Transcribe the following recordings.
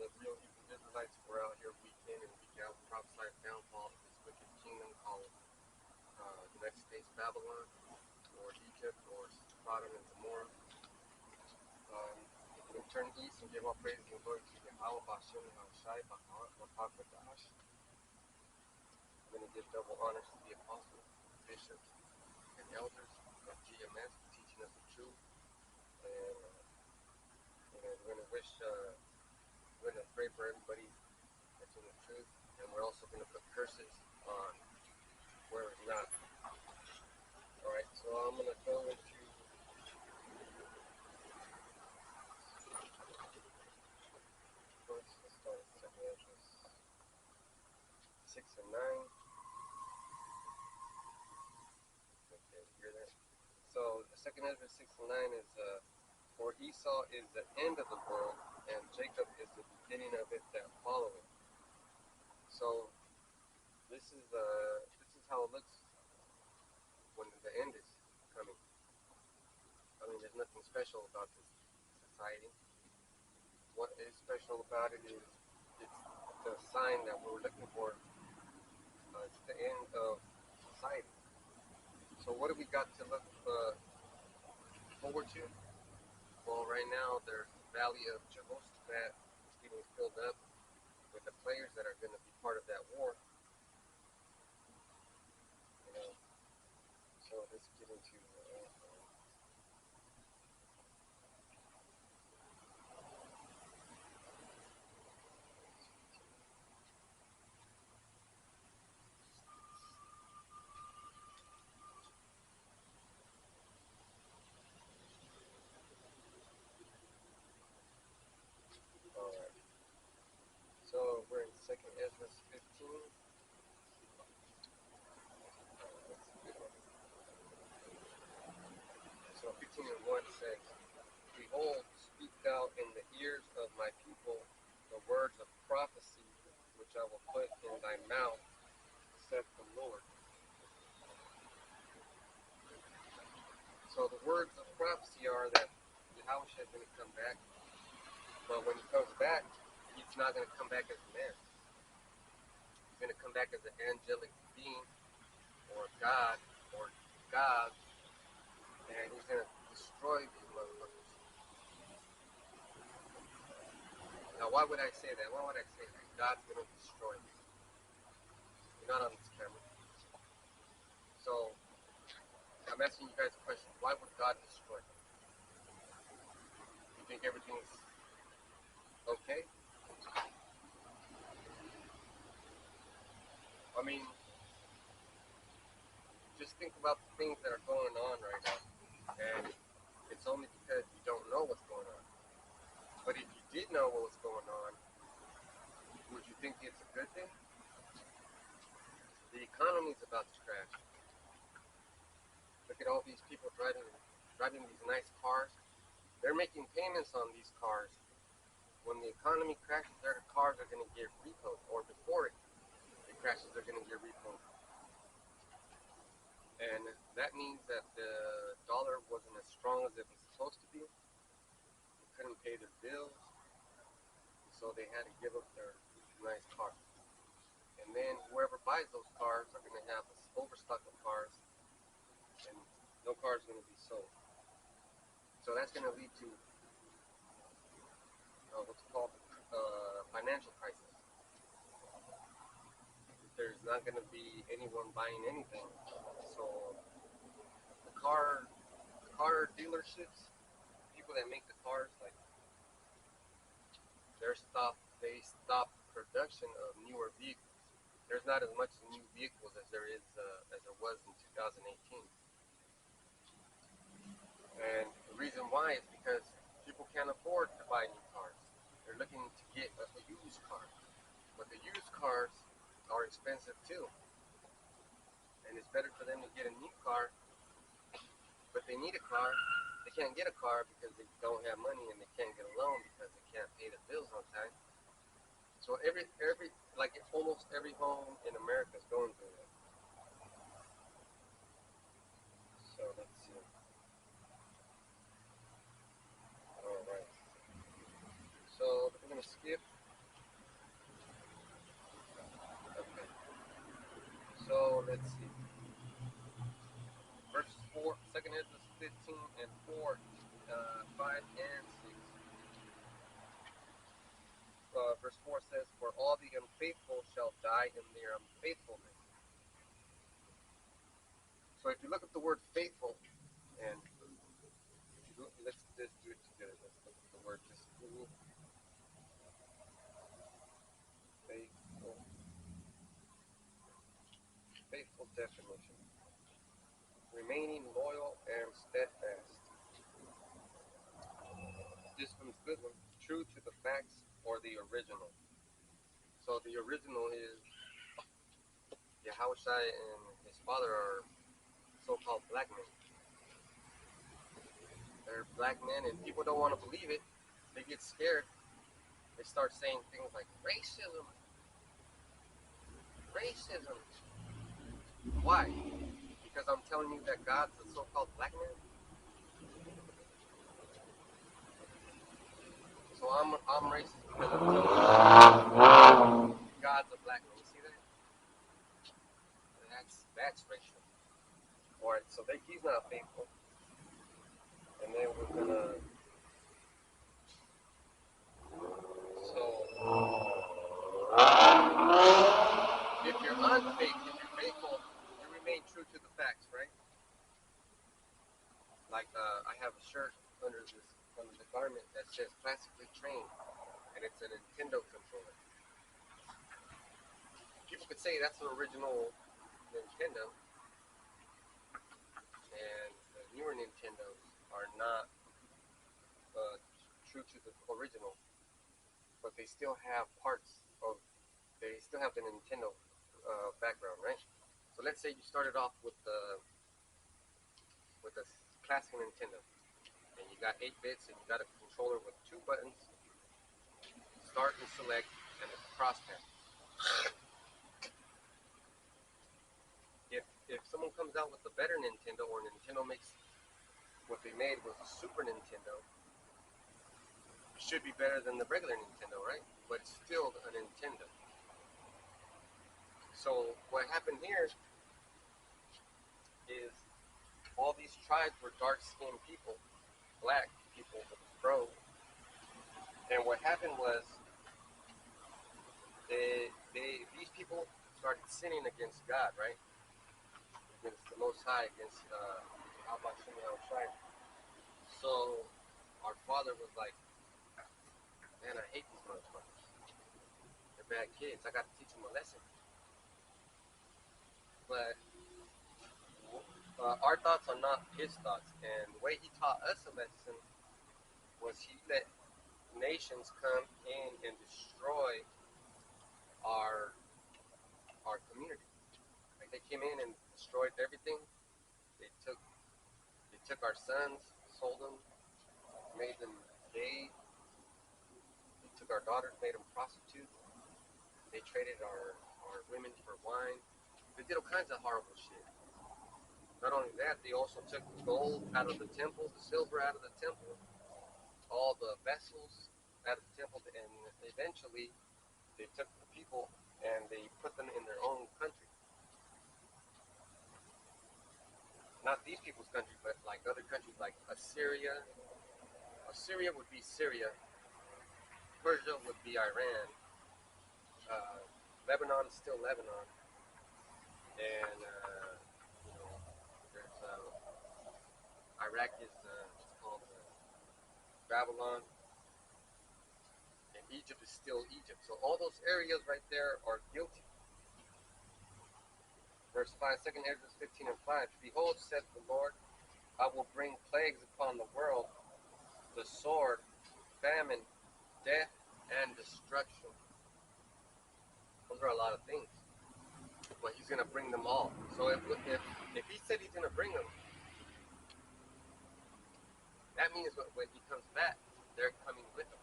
the real Hebrew Israelites were out here week in and week out, prophesied downfall of this wicked kingdom called United States Babylon, or Egypt, or Sodom and Gomorrah. We turn east and give all praise and glory to Yahawah Hamashiach. We're going to give double honors to the apostles, bishops, and elders of GMS for teaching us the truth. And we're going to we're going to pray for everybody that's in the truth. And we're also going to put curses on where it's not. Alright, so I'm going to go into first, let's start with 2nd Ezra 6 and 9. Okay, you hear that? So the 2nd Ezra 6 and 9 is for Esau is the end of the world, and Jacob is the beginning of it that followeth. So this is how it looks when the end is coming. I mean, there's nothing special about this society. What is special about it is it's the sign that we're looking for. It's the end of society. So what do we got to look forward to? Well, right now there's the Valley of Jehoshaphat is getting filled up with the players that are going to be part of that war. You know, so let's get into alright. So we're in 2nd Ezra 15. So 15 and 1 says, Behold, speak thou in the ears of my people the words of prophecy which I will put in thy mouth, saith the Lord. So the words of prophecy are that Yahawah is going to come back, but when he comes back, he's not going to come back as a man. He's going to come back as an angelic being, or God, or God, and he's going to destroy these motherfuckers. Now, why would I say that? Why would I say that? God's going to destroy them. You're not on this camera. So, I'm asking you guys a question. Why would God destroy them? You think everything's okay? I mean, just think about the things that are going on right now. And it's only because you don't know what's going on. But if you did know what was going on, would you think it's a good thing? The economy is about to crash. Look at all these people driving these nice cars. They're making payments on these cars. When the economy crashes, their cars are going to get repoed, or before it crashes, they're going to get repoed. And that means that the dollar wasn't as strong as it was supposed to be. They couldn't pay their bills, so they had to give up their nice cars. And then whoever buys those cars are going to have this overstock of cars, and no car is going to be sold. So that's going to lead to what's called financial crisis. There's not going to be anyone buying anything. So the car dealerships, people that make the cars, like they stop production of newer vehicles. There's not as much new vehicles as there was in 2018. And the reason why is because people can't afford to buy new cars. They're looking to get a used car. But the used cars are expensive too. And it's better for them to get a new car, but they need a car. They can't get a car because they don't have money, and they can't get a loan because they can't pay the bills on time. So almost every home in America is going through that. So let's see. All right. So we're gonna skip let's see. Verse 4, 2 Ezra 15 and 4, 5 and 6. Verse 4 says, "For all the unfaithful shall die in their unfaithfulness." So if you look up the word faithful, and let's do it together. Let's look at the word. Just Google faithful. Faithful definition: remaining loyal and steadfast. This one's a good one. True to the facts or the original. So the original is Yahawashi and his father are so-called black men. They're black men, and people don't want to believe it. They get scared. They start saying things like racism, racism. Why? Because I'm telling you that God's a so-called black man. So I'm racist because I'm telling you God's a black man. You see that? That's racial. All right. So he's not faithful, and then we're gonna. So if you're unfaithful, if you're faithful, you remain true to the facts, right? Like I have a shirt under the garment that says "classically trained," and it's a Nintendo controller. People could say that's an original Nintendo, and the newer Nintendos are not true to the original, but they still have they still have the Nintendo background, right? So let's say you started off with the classic Nintendo, and you got 8 bits, and you got a controller with 2 buttons, start and select, and a crosspad. If someone comes out with a better Nintendo, or Nintendo makes what they made was a Super Nintendo, it should be better than the regular Nintendo, right? But it's still a Nintendo. So what happened here is all these tribes were dark-skinned people, black people, bro. And what happened was these people started sinning against God, right? Against the Most High, against Yahawashi Hamashiach. So our father was like, "Man, I hate these motherfuckers. They're bad kids. I got to teach them a lesson." But our thoughts are not his thoughts, and the way he taught us a lesson was he let nations come in and destroy our community. Like they came in and destroyed everything. They took our sons, sold them, made them gay. They took our daughters, made them prostitutes. They traded our women for wine. They did all kinds of horrible shit. Not only that, they also took the gold out of the temple, the silver out of the temple, all the vessels out of the temple, and eventually they took the people and they put them in their own country. Not these people's country, but like other countries like Assyria. Assyria would be Syria. Persia would be Iran. Lebanon is still Lebanon. And, there's Iraq is it's called Babylon. And Egypt is still Egypt. So all those areas right there are guilty. Verse 5, 2 Ezra 15 and 5. "Behold, said the Lord, I will bring plagues upon the world, the sword, famine, death, and destruction." Those are a lot of things. But he's going to bring them all. So if he said he's going to bring them, that means when he comes back, they're coming with him.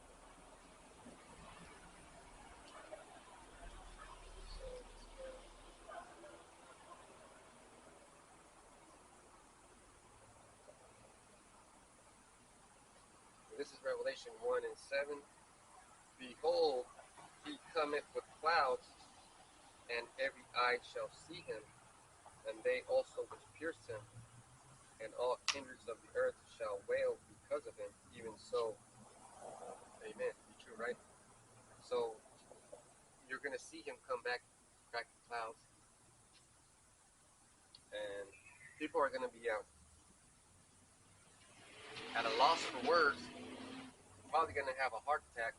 So this is Revelation 1 and 7. "Behold, he cometh with clouds, and every eye shall see him, and they also which pierced him, and all kindreds of the earth shall wail because of him. Even so, amen. Be true, right? So you're gonna see him come back in clouds, and people are gonna be at a loss for words, probably gonna have a heart attack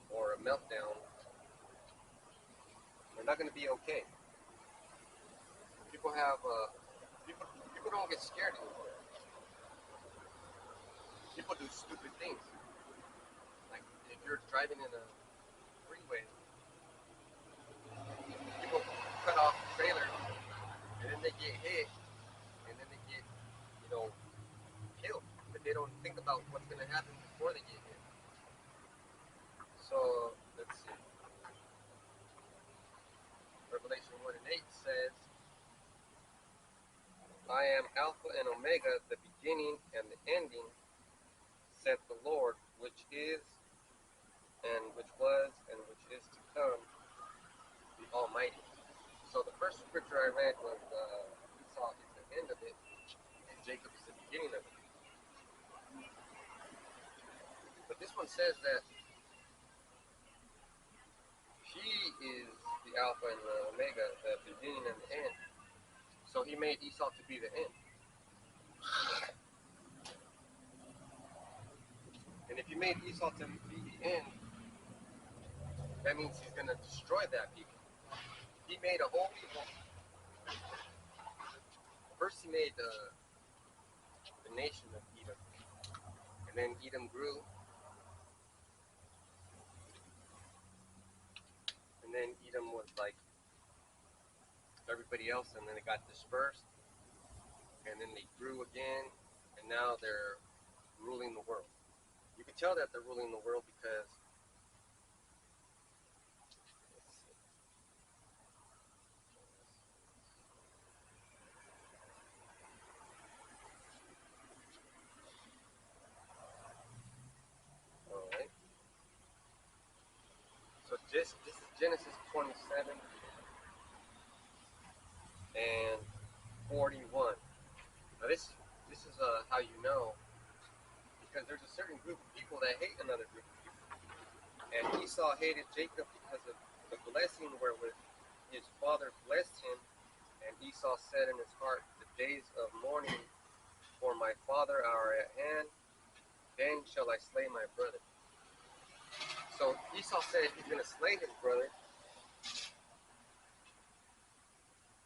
or a meltdown. They're not gonna be okay. People have people don't get scared anymore. People do stupid things. Like if you're driving in a freeway, people cut off the trailer, and then they get hit, and then they get, killed. But they don't think about what's gonna happen before they get hit. So let's see. Revelation 1 and 8 says, I am Alpha and Omega, the beginning and the ending, said the Lord, which is, and which was, and which is to come, the Almighty. So the first scripture I read was Esau is the end of it, and Jacob is the beginning of it. But this one says that he is the Alpha and the Omega, the beginning and the end. So he made Esau to be the end. And if he made Esau to be the end, that means he's going to destroy that people. He made a whole people. First he made the nation of Edom. And then Edom grew. And then Edom was like everybody else, and then it got dispersed. And then they grew again. And now they're ruling the world. You can tell that they're ruling the world because alright. So this is Genesis 27 and 41. Now this is how you know, because there's a certain group of people that hate another group of people. And Esau hated Jacob because of the blessing wherewith his father blessed him. And Esau said in his heart, the days of mourning for my father are at hand, then shall I slay my brother. So Esau said he's going to slay his brother,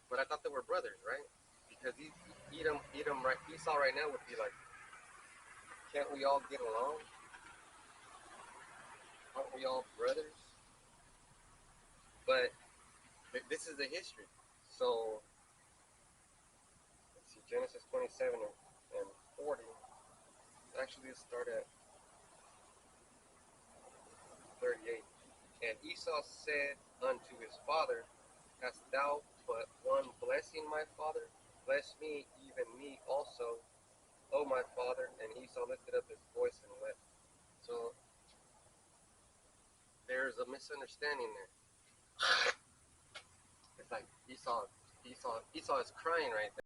but I thought they were brothers, right? Because Esau right now would be like, can't we all get along? Aren't we all brothers? But this is the history. So let's see, Genesis 27 and 40. Actually, let's start at 38. And Esau said unto his father, hast thou but one blessing, my father? Bless me, even me also, O my father. And Esau lifted up his voice and wept. So there's a misunderstanding there. It's like Esau is crying right there.